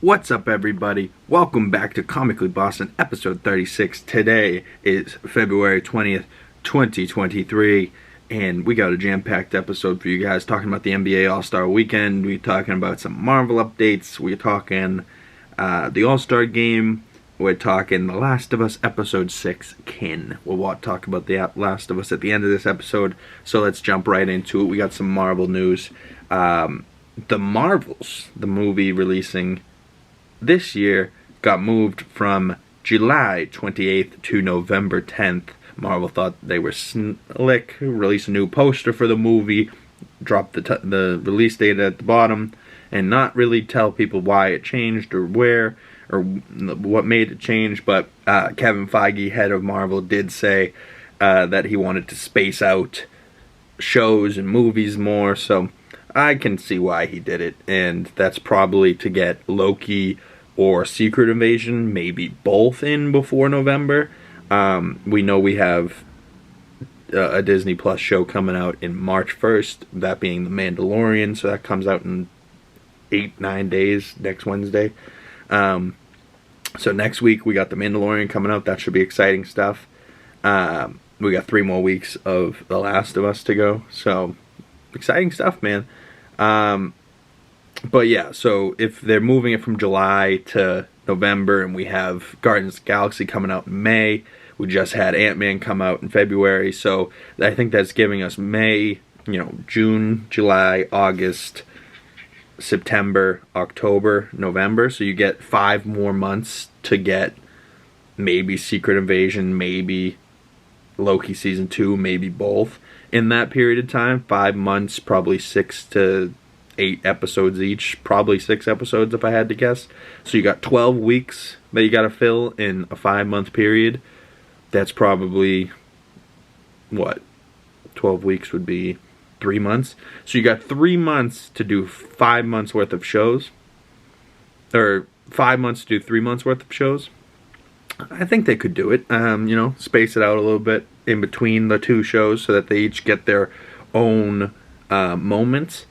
What's up, everybody? Welcome back to Comically Boston, episode 36. Today is February 20th, 2023, and we got a jam-packed episode for you guys talking about the NBA All-Star Weekend. We're talking about some Marvel updates. We're talking the All-Star Game. We're talking The Last of Us Episode 6, Kin. We'll talk about The Last of Us at the end of this episode, so let's jump right into it. We got some Marvel news. The Marvels, the movie releasing this year, got moved from July 28th to November 10th. Marvel thought they were slick, released a new poster for the movie, dropped the release date at the bottom, and not really tell people why it changed or where or what made it change. But Kevin Feige, head of Marvel, did say that he wanted to space out shows and movies more, so I can see why he did it, and that's probably to get Loki or Secret Invasion, maybe both, in before November. We know we have a Disney Plus show coming out in March 1st, that being The Mandalorian, so that comes out in 8-9 days, next Wednesday. So next week we got The Mandalorian coming out. That should be exciting stuff. We got 3 more weeks of The Last of Us to go, so exciting stuff, man. But yeah, so if they're moving it from July to November, and we have Guardians of the Galaxy coming out in May, we just had Ant-Man come out in February, so I think that's giving us May, June, July, August, September, October, November, so you get 5 more months to get maybe Secret Invasion, maybe Loki Season 2, maybe both in that period of time. 5 months, probably 6 to 8 episodes each, probably 6 episodes if I had to guess. So you got 12 weeks that you got to fill in a 5-month period. That's probably, 12 weeks would be 3 months. So you got 3 months to do 5 months worth of shows, or 5 months to do 3 months worth of shows. I think they could do it, space it out a little bit in between the 2 shows so that they each get their own moments,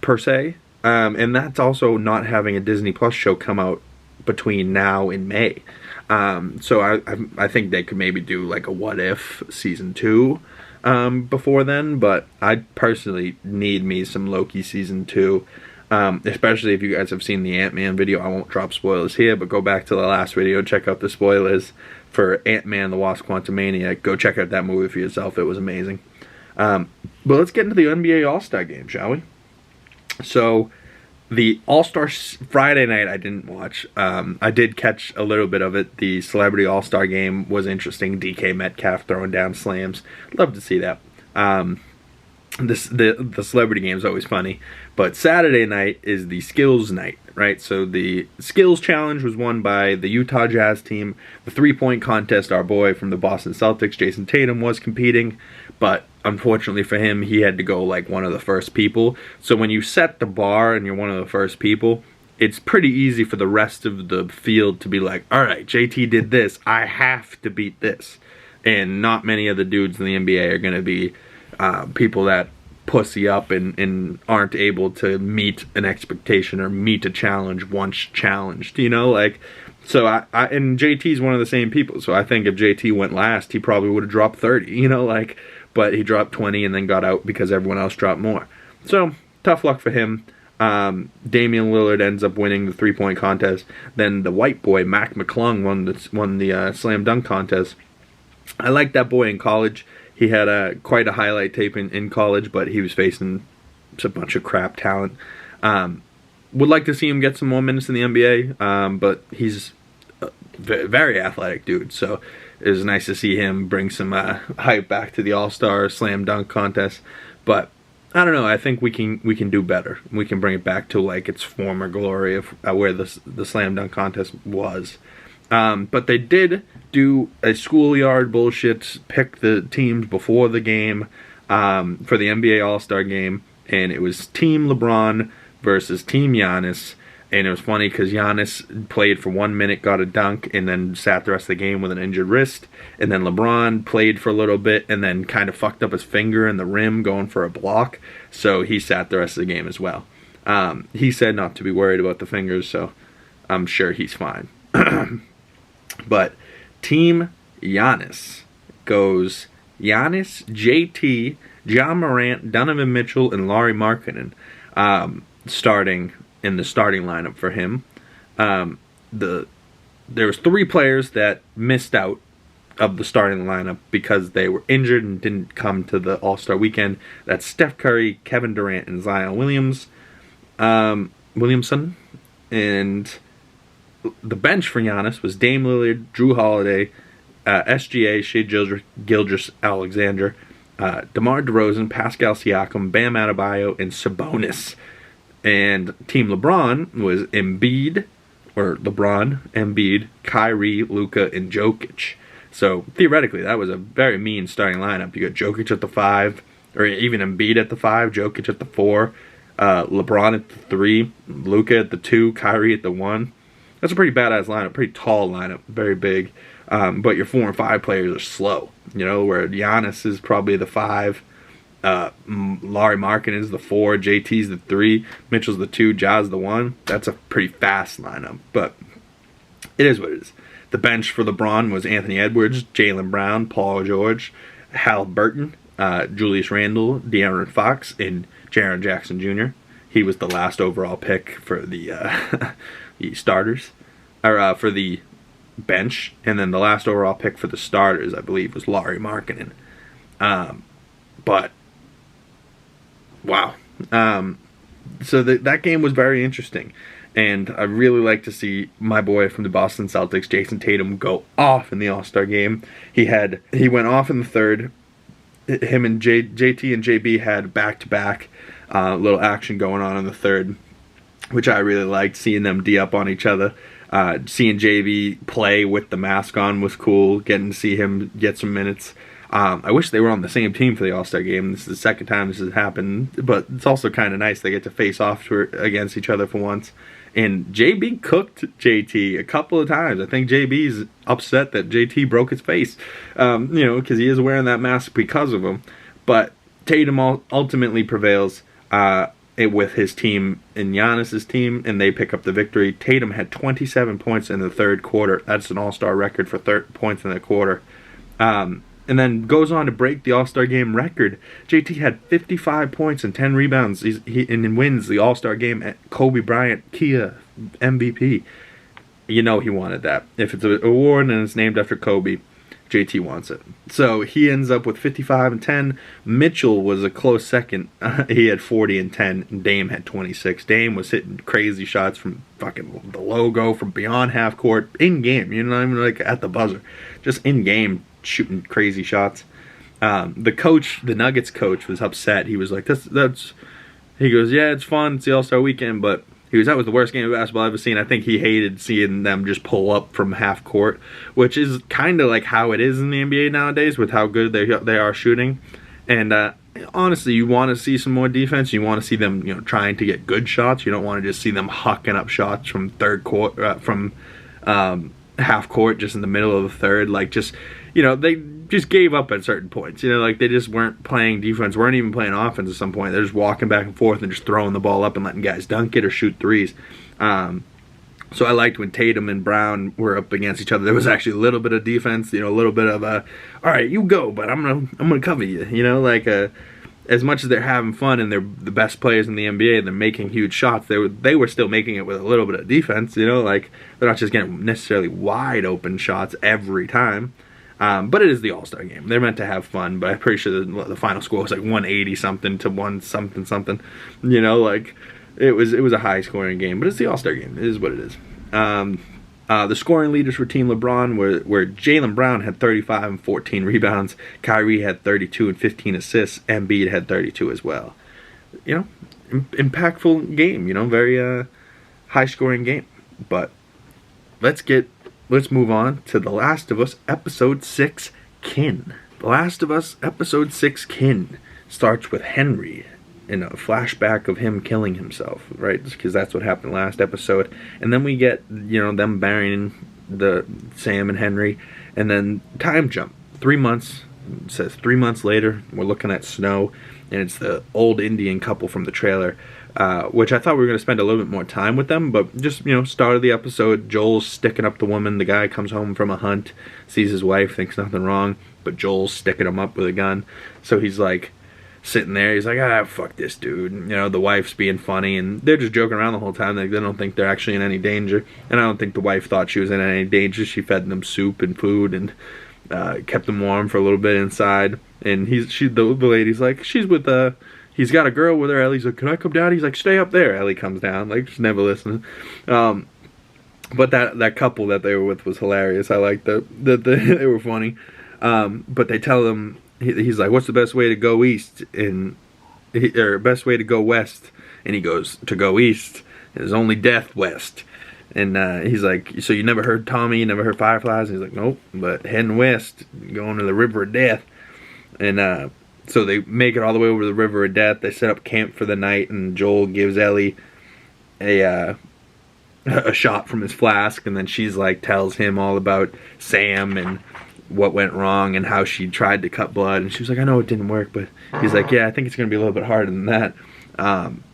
per se. And that's also not having a Disney Plus show come out between now and May. So I think they could maybe do like a What If Season 2 before then, but I personally need me some Loki Season 2. Especially if you guys have seen the Ant-Man video. I won't drop spoilers here, but go back to the last video, check out the spoilers for Ant-Man the Wasp: Quantumania. Go check out that movie for yourself. It was amazing. But let's get into the NBA All-Star Game, shall we? So, the All-Star Friday night I didn't watch. I did catch a little bit of it. The Celebrity All-Star Game was interesting. DK Metcalf throwing down slams. Love to see that. The Celebrity Game is always funny. But Saturday night is the Skills Night, right? So the Skills Challenge was won by the Utah Jazz team. The 3-point contest, our boy from the Boston Celtics, Jason Tatum, was competing. But unfortunately for him, he had to go like one of the first people. So when you set the bar and you're one of the first people, it's pretty easy for the rest of the field to be like, all right, JT did this, I have to beat this. And not many of the dudes in the NBA are going to be people that pussy up and aren't able to meet an expectation or meet a challenge once challenged, So and JT's one of the same people. So I think if JT went last, he probably would have dropped 30, but he dropped 20 and then got out because everyone else dropped more. So, tough luck for him. Damian Lillard ends up winning the 3-point contest. Then the white boy, Mac McClung, won the slam dunk contest. I liked that boy in college. He had quite a highlight tape in college, but he was facing a bunch of crap talent. Would like to see him get some more minutes in the NBA, but he's a very athletic dude, so it was nice to see him bring some hype back to the All-Star Slam Dunk contest. But I don't know. I think we can do better. We can bring it back to like its former glory of where the Slam Dunk contest was. But they did do a schoolyard bullshit, pick the teams before the game for the NBA All-Star Game, and it was Team LeBron versus Team Giannis. And it was funny because Giannis played for 1 minute, got a dunk, and then sat the rest of the game with an injured wrist. And then LeBron played for a little bit and then kind of fucked up his finger in the rim going for a block. So he sat the rest of the game as well. He said not to be worried about the fingers, so I'm sure he's fine. But Team Giannis goes Giannis, JT, John Morant, Donovan Mitchell, and Lauri Markkanen starting in the starting lineup for him. There was 3 players that missed out of the starting lineup because they were injured and didn't come to the All-Star weekend. That's Steph Curry, Kevin Durant, and Zion Williamson. And the bench for Giannis was Dame Lillard, Drew Holiday, SGA, Shai Gilgeous-Alexander, DeMar DeRozan, Pascal Siakam, Bam Adebayo, and Sabonis. And Team LeBron was Embiid, Kyrie, Luka, and Jokic. So theoretically, that was a very mean starting lineup. You got Jokic at the 5, or even Embiid at the 5, Jokic at the 4, LeBron at the 3, Luka at the 2, Kyrie at the 1. That's a pretty badass lineup, pretty tall lineup, very big. But your 4 and 5 players are slow. You know, where Giannis is probably the 5, Lauri Markkanen is the 4, JT's the 3, Mitchell's the 2, Ja's the 1. That's a pretty fast lineup, but it is what it is. The bench for LeBron was Anthony Edwards, Jaylen Brown, Paul George, Hal Burton, Julius Randle, De'Aaron Fox, and Jaren Jackson Jr. He was the last overall pick for the the starters, or for the bench, and then the last overall pick for the starters, I believe, was Lauri Markkanen. But wow, so that game was very interesting, and I really like to see my boy from the Boston Celtics, Jason Tatum, go off in the All-Star game. He went off in the third. Him and JT and JB had back-to-back little action going on in the third, which I really liked, seeing them D up on each other. Seeing JB play with the mask on was cool. Getting to see him get some minutes. I wish they were on the same team for the All-Star game. This is the second time this has happened, but it's also kind of nice they get to face off against each other for once. And JB cooked JT a couple of times. I think JB's upset that JT broke his face, because he is wearing that mask because of him. But Tatum ultimately prevails with his team and Giannis's team, and they pick up the victory. Tatum had 27 points in the third quarter. That's an All-Star record for points in the quarter. And then goes on to break the All-Star game record. JT had 55 points and 10 rebounds. And wins the All-Star game at Kobe Bryant Kia MVP. You know he wanted that. If it's an award and it's named after Kobe, JT wants it. So he ends up with 55 and 10. Mitchell was a close second. He had 40 and 10. And Dame had 26. Dame was hitting crazy shots from fucking the logo, from beyond half court, in game. You know, not even like at the buzzer, just in game, shooting crazy shots. The Nuggets coach was upset. He was like, he goes, yeah, it's fun, it's the All-Star weekend, but that was the worst game of basketball I've ever seen. I think he hated seeing them just pull up from half court, which is kind of like how it is in the NBA nowadays with how good they are shooting. And honestly, you want to see some more defense. You want to see them, trying to get good shots. You don't want to just see them hucking up shots from half court, just in the middle of the third. Like, they just gave up at certain points. They just weren't playing defense, weren't even playing offense at some point. They're just walking back and forth and just throwing the ball up and letting guys dunk it or shoot threes. So I liked when Tatum and Brown were up against each other. There was actually a little bit of defense, a little bit of all right, you go, but I'm gonna cover you. As much as they're having fun and they're the best players in the NBA and they're making huge shots, they were still making it with a little bit of defense. They're not just getting necessarily wide open shots every time. But it is the All-Star game. They're meant to have fun, but I'm pretty sure the final score was like 180 something to 1 something something. It was a high scoring game, but it's the All-Star game. It is what it is. The scoring leaders for Team LeBron were Jaylen Brown had 35 and 14 rebounds. Kyrie had 32 and 15 assists. Embiid had 32 as well. Impactful game. Very high scoring game. But let's move on to The Last of Us Episode 6, Kin. The Last of Us Episode 6, Kin starts with Henry in a flashback of him killing himself, right? Because that's what happened last episode. And then we get, them burying Sam and Henry. And then time jump. 3 months. It says 3 months later, we're looking at snow. And it's the old Indian couple from the trailer. which I thought we were going to spend a little bit more time with them, but just, start of the episode, Joel's sticking up the woman. The guy comes home from a hunt, sees his wife, thinks nothing wrong, but Joel's sticking him up with a gun. So he's like sitting there, he's like, fuck this dude. The wife's being funny, and they're just joking around the whole time. They don't think they're actually in any danger, and I don't think the wife thought she was in any danger. She fed them soup and food and kept them warm for a little bit inside. And the lady's like, she's with he's got a girl with her. Ellie's like, can I come down? He's like, stay up there. Ellie comes down, like, just never listening. But that couple that they were with was hilarious. I liked that they were funny. But they tell him, he's like, what's the best way to go east? Or best way to go west? And he goes, to go east, there's only death west. And he's like, so you never heard Tommy? You never heard Fireflies? And he's like, nope, but heading west, going to the River of Death. And so they make it all the way over to the River of Death. They set up camp for the night, and Joel gives Ellie a shot from his flask, and then she's like, tells him all about Sam and what went wrong and how she tried to cut blood. And she was like, I know it didn't work, but he's like, yeah, I think it's going to be a little bit harder than that.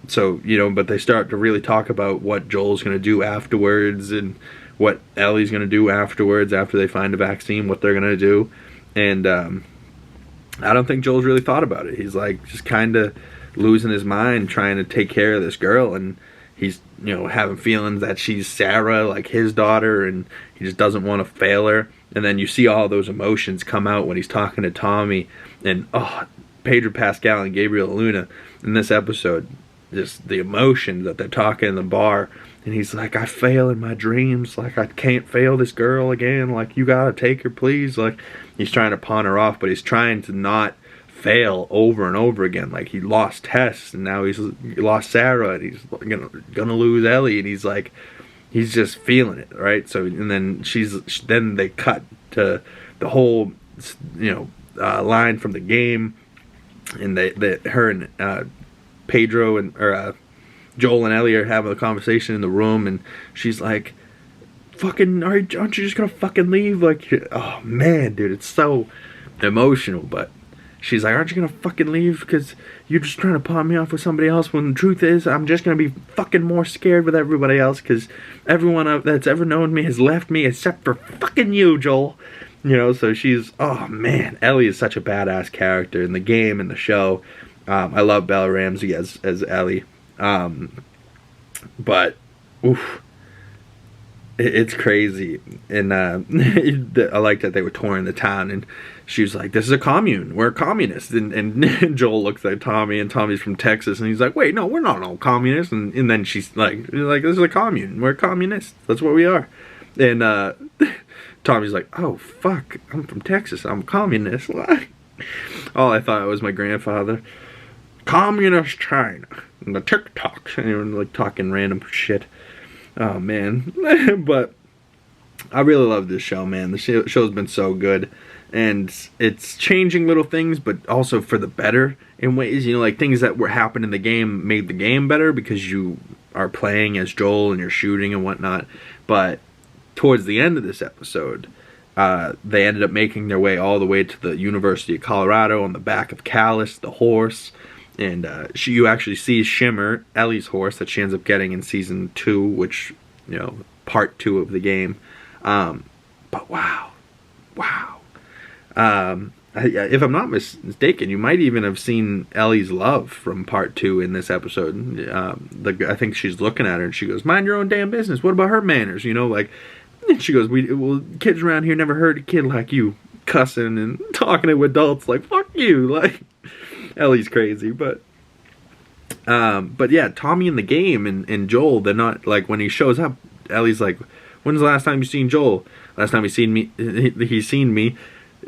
So, but they start to really talk about what Joel's going to do afterwards and what Ellie's going to do afterwards after they find a vaccine, what they're going to do. And I don't think Joel's really thought about it. He's like just kind of losing his mind trying to take care of this girl, and he's having feelings that she's Sarah, like his daughter, and he just doesn't want to fail her. And then you see all those emotions come out when he's talking to Tommy, and Pedro Pascal and Gabriel Luna in this episode, just the emotions that they're talking in the bar. And he's like, I fail in my dreams, like I can't fail this girl again, like you gotta take her please. Like he's trying to pawn her off, but he's trying to not fail over and over again. Like he lost Tess, and now he lost Sarah, and he's gonna lose Ellie, and he's like, he's just feeling it, right? So, and then then they cut to the whole line from the game, and her and Pedro or Joel and Ellie are having a conversation in the room, and she's like, fucking, aren't you just gonna fucking leave? Like, oh man, dude, it's so emotional. But she's like, aren't you gonna fucking leave because you're just trying to pawn me off with somebody else, when the truth is I'm just gonna be fucking more scared with everybody else because everyone that's ever known me has left me except for fucking you, Joel. So she's, oh man, Ellie is such a badass character in the game and the show. I love Bella Ramsey as Ellie. But oof, it's crazy. And I like that they were touring the town, and she was like, this is a commune, we're communists. And Joel looks at Tommy, and Tommy's from Texas, and he's like, wait, no, we're not all communists. And then she's like, this is a commune, we're communists, that's what we are. And Tommy's like, oh fuck, I'm from Texas, I'm a communist. All I thought was my grandfather. Communist China and the TikToks, and they were like talking random shit. Oh man. But I really love this show, man. The show's been so good, and it's changing little things, but also for the better in ways. Like things that were happening in the game made the game better because you are playing as Joel and you're shooting and whatnot. But towards the end of this episode, they ended up making their way all the way to the University of Colorado on the back of Callus, the horse. And you actually see Shimmer, Ellie's horse, that she ends up getting in season 2, which, part 2 of the game. But wow. If I'm not mistaken, you might even have seen Ellie's love from part 2 in this episode. I think she's looking at her and she goes, mind your own damn business. What about her manners? And she goes, kids around here never heard a kid like you cussing and talking to adults. Like, fuck you. Like, Ellie's crazy, but yeah, Tommy in the game and Joel, they're not, like, when he shows up, Ellie's like, when's the last time you seen Joel? Last time he's seen me,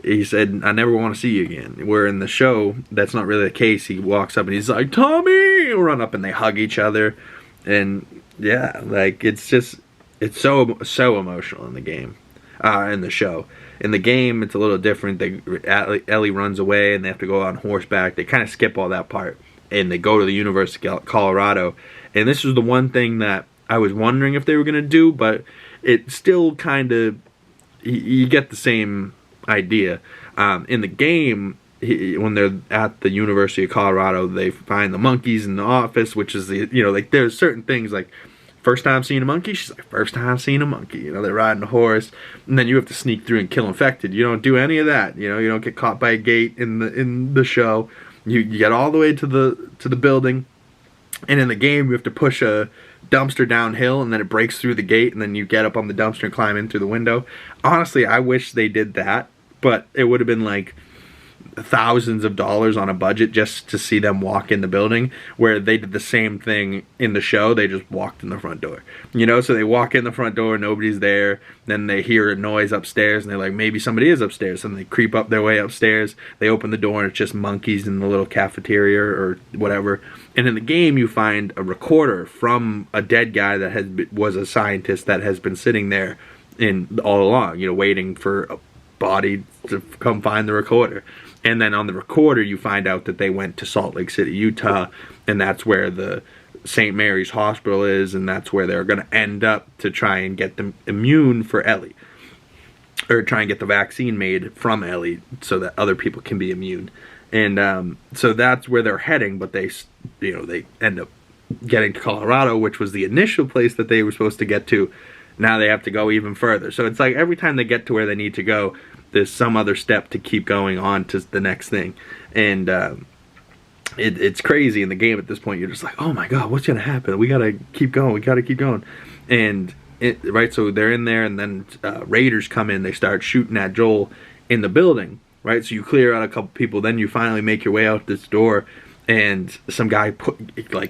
he said, I never want to see you again. Where in the show, that's not really the case. He walks up and he's like, Tommy! Run up and they hug each other. And yeah, like, it's so emotional in the game, in the show. In the game, it's a little different. Ellie runs away and they have to go on horseback. They kind of skip all that part, and they go to the University of Colorado. And this was the one thing that I was wondering if they were going to do, but it still kind of, you get the same idea. In the game, when they're at the University of Colorado, they find the monkeys in the office, which is like there's certain things like first time seeing a monkey. She's like, first time seeing a monkey. They're riding a horse, and then you have to sneak through and kill infected. You don't do any of that. You don't get caught by a gate in the show. You get all the way to the building, and in the game you have to push a dumpster downhill, and then it breaks through the gate, and then you get up on the dumpster and climb in through the window. Honestly, I wish they did that, but it would have been like thousands of dollars on a budget just to see them walk in the building, where they did the same thing in the show. They just walked in the front door, so they walk in the front door, nobody's there, then they hear a noise upstairs, and they're like, maybe somebody is upstairs, and they creep up their way upstairs, they open the door, and it's just monkeys in the little cafeteria or whatever. And in the game you find a recorder from a dead guy that was a scientist that has been sitting there all along, waiting for a body to come find the recorder. And then on the recorder, you find out that they went to Salt Lake City, Utah, and that's where the St. Mary's Hospital is, and that's where they're going to end up to try and get them immune for Ellie. Or try and get the vaccine made from Ellie so that other people can be immune. And so that's where they're heading, but they end up getting to Colorado, which was the initial place that they were supposed to get to. Now they have to go even further. So it's like every time they get to where they need to go, there's some other step to keep going on to the next thing. And it's crazy in the game at this point. You're just like, oh my god, what's gonna happen? We gotta keep going. And so they're in there, and then raiders come in. They start shooting at Joel in the building, right? So you clear out a couple people, then you finally make your way out this door, and some guy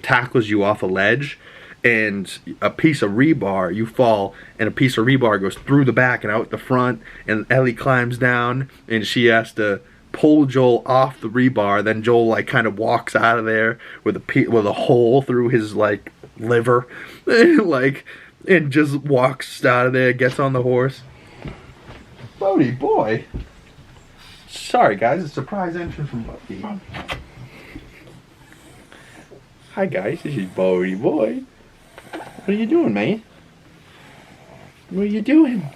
tackles you off a ledge, and a piece of rebar, you fall, and a piece of rebar goes through the back and out the front, and Ellie climbs down, and she has to pull Joel off the rebar. Then Joel kind of walks out of there with a hole through his liver, and just walks out of there, gets on the horse. Bodie boy. Sorry guys, a surprise entrance from Bucky. Hi guys, this is Bodie boy. What are you doing, man? What are you doing?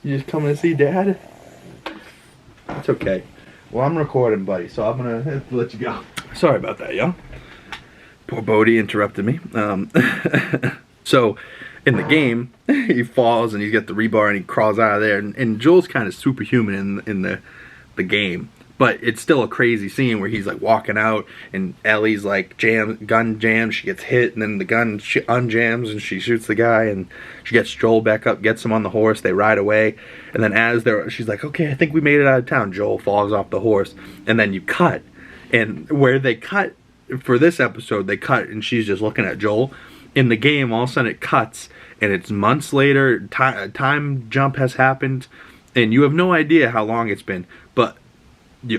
You just coming to see Dad? It's okay. Well, I'm recording, buddy, so I'm gonna have to let you go. Sorry about that, y'all. Poor Bodie interrupted me. So, in the game, he falls and he's got the rebar and he crawls out of there. And Joel's kind of superhuman in the game. But it's still a crazy scene where he's walking out, and Ellie's gun jams, she gets hit, and then the gun unjams and she shoots the guy, and she gets Joel back up, gets him on the horse, they ride away, and then she's like, okay, I think we made it out of town. Joel falls off the horse, and then you cut, and where they cut for this episode, they cut and she's just looking at Joel. In the game, all of a sudden it cuts, and it's months later, time jump has happened, and you have no idea how long it's been, but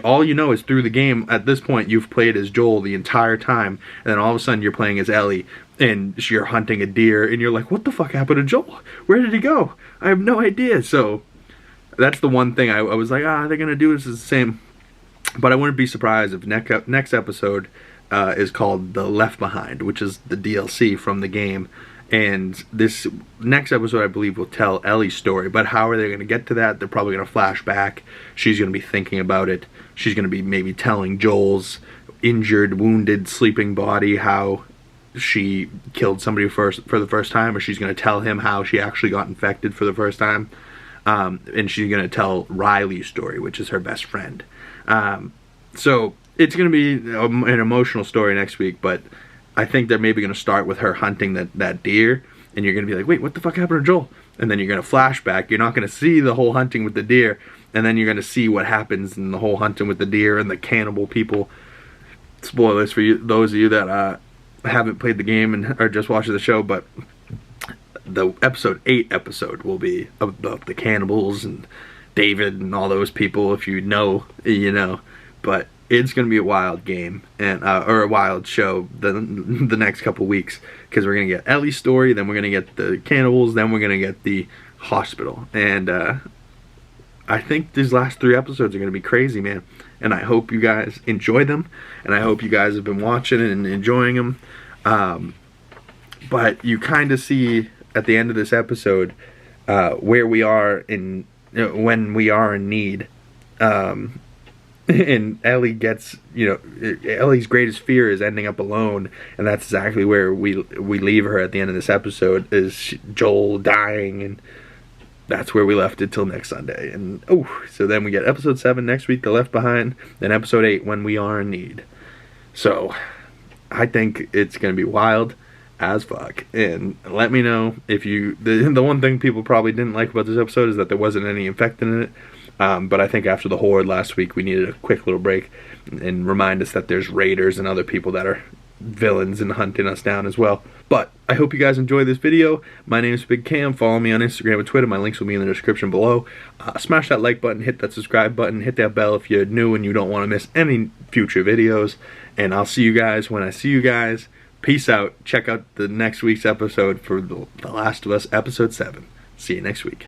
all you know is through the game, at this point, you've played as Joel the entire time, and then all of a sudden you're playing as Ellie, and you're hunting a deer, and you're like, what the fuck happened to Joel? Where did he go? I have no idea. So that's the one thing I was like, they're going to do this the same. But I wouldn't be surprised if next episode is called The Left Behind, which is the DLC from the game. And this next episode, I believe, will tell Ellie's story. But how are they going to get to that? They're probably going to flash back. She's going to be thinking about it. She's going to be maybe telling Joel's injured, wounded, sleeping body how she killed somebody for the first time. Or she's going to tell him how she actually got infected for the first time. And she's going to tell Riley's story, which is her best friend. So it's going to be an emotional story next week. But I think they're maybe going to start with her hunting that deer, and you're going to be like, wait, what the fuck happened to Joel? And then you're going to flashback. You're not going to see the whole hunting with the deer, and then you're going to see what happens in the whole hunting with the deer and the cannibal people. Spoilers for you, those of you that haven't played the game and are just watching the show, but the episode 8 episode will be about the cannibals and David and all those people. If you know, you know. But it's going to be a wild game, and or a wild show the next couple weeks, because we're going to get Ellie's story, then we're going to get the cannibals, then we're going to get the hospital. And I think these last 3 episodes are going to be crazy, man. And I hope you guys enjoy them, and I hope you guys have been watching and enjoying them. But you kind of see at the end of this episode where we are in when we are in need. and Ellie gets, Ellie's greatest fear is ending up alone, and that's exactly where we leave her at the end of this episode, is Joel dying, and that's where we left it till next Sunday. And so then we get episode 7 next week, The Left Behind, then episode 8, When We Are in Need. So I think it's gonna be wild as fuck. And let me know if you, the one thing people probably didn't like about this episode is that there wasn't any infected in it. But I think after the horde last week, we needed a quick little break and remind us that there's raiders and other people that are villains and hunting us down as well. But I hope you guys enjoyed this video. My name is Big Cam. Follow me on Instagram and Twitter. My links will be in the description below. Smash that like button, hit that subscribe button, hit that bell if you're new and you don't want to miss any future videos. And I'll see you guys when I see you guys. Peace out. Check out the next week's episode for The Last of Us, episode 7. See you next week.